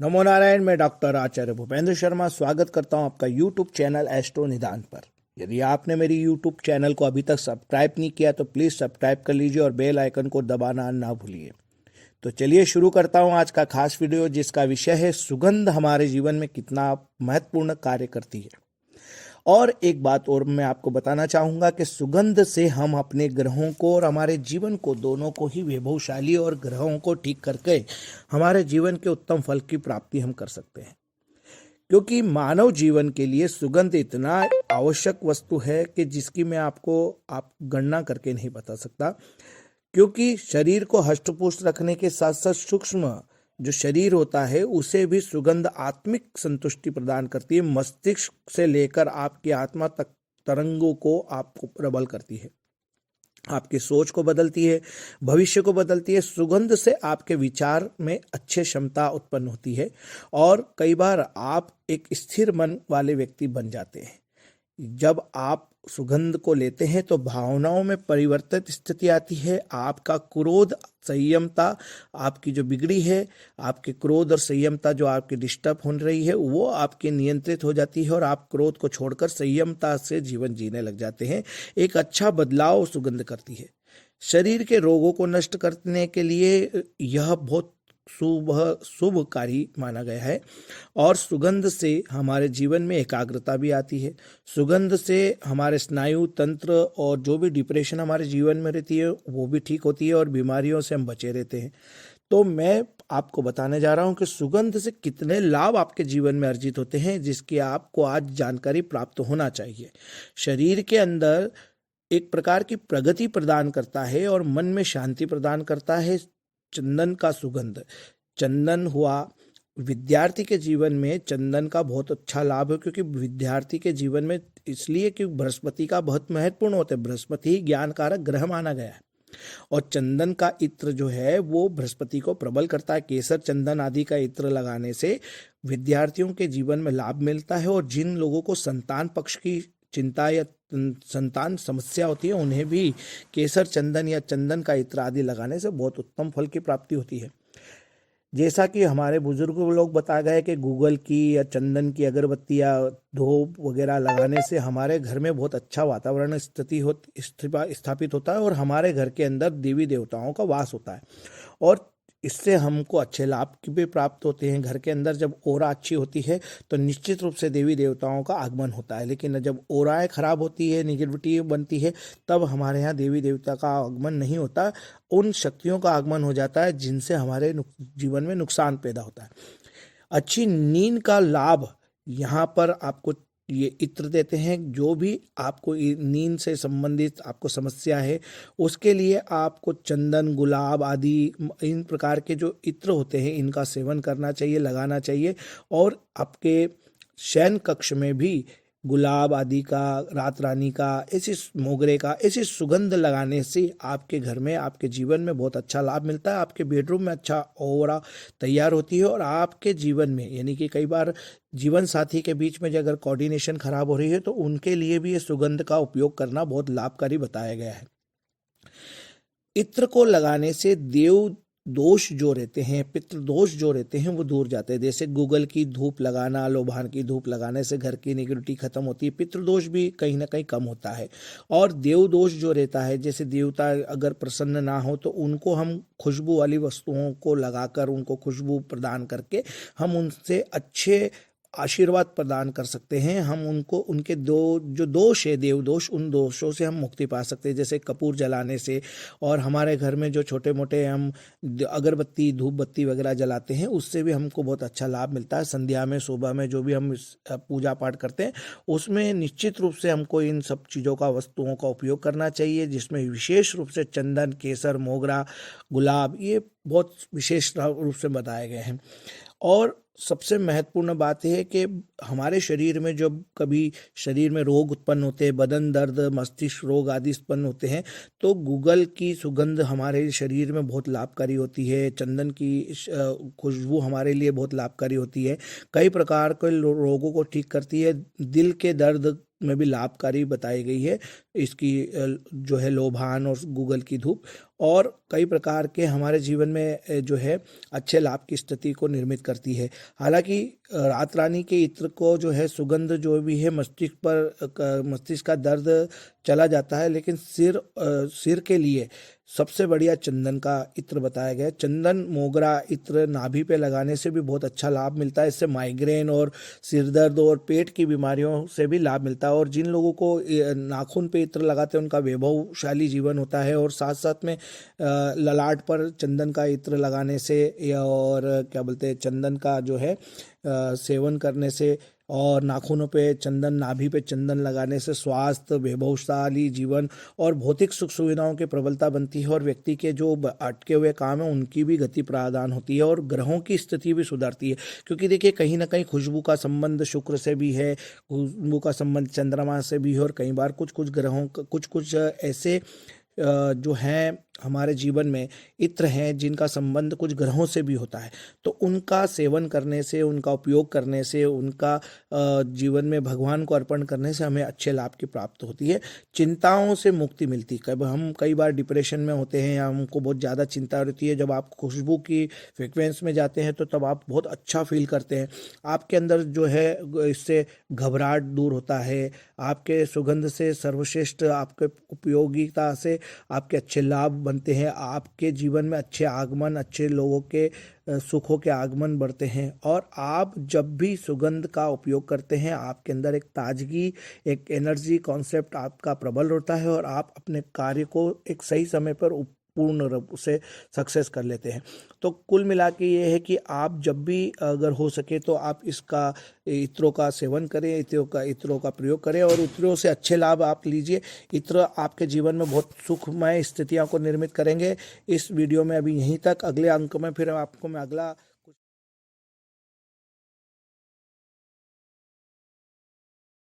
नमो नारायण। मैं डॉक्टर आचार्य भूपेंद्र शर्मा स्वागत करता हूं आपका यूट्यूब चैनल एस्ट्रो निदान पर। यदि आपने मेरी यूट्यूब चैनल को अभी तक सब्सक्राइब नहीं किया तो प्लीज़ सब्सक्राइब कर लीजिए और बेल आइकन को दबाना ना भूलिए। तो चलिए शुरू करता हूं आज का खास वीडियो, जिसका विषय है सुगंध हमारे जीवन में कितना महत्वपूर्ण कार्य करती है। और एक बात और मैं आपको बताना चाहूँगा कि सुगंध से हम अपने ग्रहों को और हमारे जीवन को दोनों को ही वैभवशाली और ग्रहों को ठीक करके हमारे जीवन के उत्तम फल की प्राप्ति हम कर सकते हैं। क्योंकि मानव जीवन के लिए सुगंध इतना आवश्यक वस्तु है कि जिसकी मैं आपको गणना करके नहीं बता सकता। क्योंकि शरीर को हष्टपुष्ट रखने के साथ साथ सूक्ष्म जो शरीर होता है उसे भी सुगंध आत्मिक संतुष्टि प्रदान करती है। मस्तिष्क से लेकर आपकी आत्मा तक तरंगों को आपको प्रबल करती है, आपकी सोच को बदलती है, भविष्य को बदलती है। सुगंध से आपके विचार में अच्छे क्षमता उत्पन्न होती है और कई बार आप एक स्थिर मन वाले व्यक्ति बन जाते हैं। जब आप सुगंध को लेते हैं तो भावनाओं में परिवर्तित स्थिति आती है। आपका क्रोध संयमता आपकी जो बिगड़ी है, आपके क्रोध और संयमता जो आपकी डिस्टर्ब हो रही है, वो आपके नियंत्रित हो जाती है और आप क्रोध को छोड़कर संयमता से जीवन जीने लग जाते हैं। एक अच्छा बदलाव सुगंध करती है। शरीर के रोगों को नष्ट करने के लिए यह बहुत शुभकारी माना गया है। और सुगंध से हमारे जीवन में एकाग्रता भी आती है। सुगंध से हमारे स्नायु तंत्र और जो भी डिप्रेशन हमारे जीवन में रहती है वो भी ठीक होती है और बीमारियों से हम बचे रहते हैं। तो मैं आपको बताने जा रहा हूं कि सुगंध से कितने लाभ आपके जीवन में अर्जित होते हैं, जिसकी आपको आज जानकारी प्राप्त होना चाहिए। शरीर के अंदर एक प्रकार की प्रगति प्रदान करता है और मन में शांति प्रदान करता है चंदन का सुगंध। चंदन हुआ विद्यार्थी के जीवन में चंदन का बहुत अच्छा लाभ है, क्योंकि विद्यार्थी के जीवन में इसलिए कि बृहस्पति का बहुत महत्वपूर्ण होता है। बृहस्पति ही ज्ञान कारक ग्रह माना गया है और चंदन का इत्र जो है वो बृहस्पति को प्रबल करता है। केसर चंदन आदि का इत्र लगाने से विद्यार्थियों के जीवन में लाभ मिलता है और जिन लोगों को संतान पक्ष की चिंता या संतान समस्या होती है उन्हें भी केसर चंदन या चंदन का इत्र आदि लगाने से बहुत उत्तम फल की प्राप्ति होती है। जैसा कि हमारे बुजुर्ग लोग बता गए कि गूगल की या चंदन की अगरबत्ती या धूप वगैरह लगाने से हमारे घर में बहुत अच्छा वातावरण स्थापित होता है और हमारे घर के अंदर देवी देवताओं का वास होता है और इससे हमको अच्छे लाभ भी प्राप्त होते हैं। घर के अंदर जब ओरा अच्छी होती है तो निश्चित रूप से देवी देवताओं का आगमन होता है, लेकिन जब ओराएं खराब होती है, निगेटिविटी बनती है, तब हमारे यहाँ देवी देवता का आगमन नहीं होता। उन शक्तियों का आगमन हो जाता है जिनसे हमारे जीवन में नुकसान पैदा होता है। अच्छी नींद का लाभ यहाँ पर आपको ये इत्र देते हैं। जो भी आपको नींद से संबंधित आपको समस्या है उसके लिए आपको चंदन, गुलाब आदि इन प्रकार के जो इत्र होते हैं इनका सेवन करना चाहिए, लगाना चाहिए। और आपके शयन कक्ष में भी गुलाब आदि का, रात रानी का, ऐसी मोगरे का, ऐसी सुगंध लगाने से आपके घर में, आपके जीवन में बहुत अच्छा लाभ मिलता है। आपके बेडरूम में अच्छा ऑरा तैयार होती है और आपके जीवन में, यानी कि कई बार जीवन साथी के बीच में अगर कोऑर्डिनेशन खराब हो रही है तो उनके लिए भी ये सुगंध का उपयोग करना बहुत लाभकारी बताया गया है। इत्र को लगाने से देव दोष जो रहते हैं, पितृ दोष जो रहते हैं वो दूर जाते हैं। जैसे गूगल की धूप लगाना, लोबान की धूप लगाने से घर की नेगेटिविटी खत्म होती है, पितृ दोष भी कहीं ना कहीं कम होता है। और देव दोष जो रहता है, जैसे देवता अगर प्रसन्न ना हो तो उनको हम खुशबू वाली वस्तुओं को लगाकर, उनको खुशबू प्रदान करके हम उनसे अच्छे आशीर्वाद प्रदान कर सकते हैं। हम उनको, उनके जो दोष है, देव दोष, उन दोषों से हम मुक्ति पा सकते हैं, जैसे कपूर जलाने से। और हमारे घर में जो छोटे मोटे हम अगरबत्ती, धूप बत्ती वगैरह जलाते हैं उससे भी हमको बहुत अच्छा लाभ मिलता है। संध्या में, सुबह में जो भी हम पूजा पाठ करते हैं उसमें निश्चित रूप से हमको इन सब चीज़ों का, वस्तुओं का उपयोग करना चाहिए, जिसमें विशेष रूप से चंदन, केसर, मोगरा, गुलाब, ये बहुत विशेष रूप से बताए गए हैं। और सबसे महत्वपूर्ण बात यह है कि हमारे शरीर में जब कभी शरीर में रोग उत्पन्न होते हैं, बदन दर्द, मस्तिष्क रोग आदि उत्पन्न होते हैं, तो गूगल की सुगंध हमारे शरीर में बहुत लाभकारी होती है। चंदन की खुशबू हमारे लिए बहुत लाभकारी होती है, कई प्रकार के रोगों को ठीक करती है। दिल के दर्द में भी लाभकारी बताई गई है इसकी जो है लोबान और गूगल की धूप। और कई प्रकार के हमारे जीवन में जो है अच्छे लाभ की स्थिति को निर्मित करती है। हालांकि रात रानी के इत्र को जो है सुगंध जो भी है मस्तिष्क का दर्द चला जाता है, लेकिन सिर के लिए सबसे बढ़िया चंदन का इत्र बताया गया है। चंदन मोगरा इत्र नाभि पे लगाने से भी बहुत अच्छा लाभ मिलता है। इससे माइग्रेन और सिर दर्द और पेट की बीमारियों से भी लाभ मिलता है। और जिन लोगों को नाखून पे इत्र लगाते हैं उनका वैभवशाली जीवन होता है। और साथ साथ में ललाट पर चंदन का इत्र लगाने से और क्या बोलते हैं चंदन का जो है सेवन करने से और नाखूनों पे चंदन, नाभि पे चंदन लगाने से स्वास्थ्य, वैभवशाली जीवन और भौतिक सुख सुविधाओं की प्रबलता बनती है। और व्यक्ति के जो अटके हुए काम है उनकी भी गति प्रदान होती है और ग्रहों की स्थिति भी सुधरती है। क्योंकि देखिए कहीं ना कहीं खुशबू का संबंध शुक्र से भी है, खुशबू का संबंध चंद्रमा से भी है। और कई बार कुछ कुछ ग्रहों कुछ ऐसे जो हैं हमारे जीवन में इत्र हैं जिनका संबंध कुछ ग्रहों से भी होता है। तो उनका सेवन करने से, उनका उपयोग करने से, उनका जीवन में भगवान को अर्पण करने से हमें अच्छे लाभ की प्राप्त होती है। चिंताओं से मुक्ति मिलती है। हम कई बार डिप्रेशन में होते हैं या हमको बहुत ज़्यादा चिंता रहती है, जब आप खुशबू की फ्रिक्वेंस में जाते हैं तो तब आप बहुत अच्छा फील करते हैं। आपके अंदर जो है इससे घबराहट दूर होता है। आपके सुगंध से सर्वश्रेष्ठ आपके उपयोगिता से आपके अच्छे लाभ बनते हैं। आपके जीवन में अच्छे आगमन, अच्छे लोगों के सुखों के आगमन बढ़ते हैं। और आप जब भी सुगंध का उपयोग करते हैं आपके अंदर एक ताजगी, एक एनर्जी कॉन्सेप्ट आपका प्रबल होता है और आप अपने कार्य को एक सही समय पर पूर्ण रूप से सक्सेस कर लेते हैं। तो कुल मिला के ये है कि आप जब भी अगर हो सके तो आप इसका इत्रों का सेवन करें, इत्रों का प्रयोग करें और इत्रों से अच्छे लाभ आप लीजिए। इत्र आपके जीवन में बहुत सुखमय स्थितियों को निर्मित करेंगे। इस वीडियो में अभी यहीं तक। अगले अंक में फिर आपको मैं अगला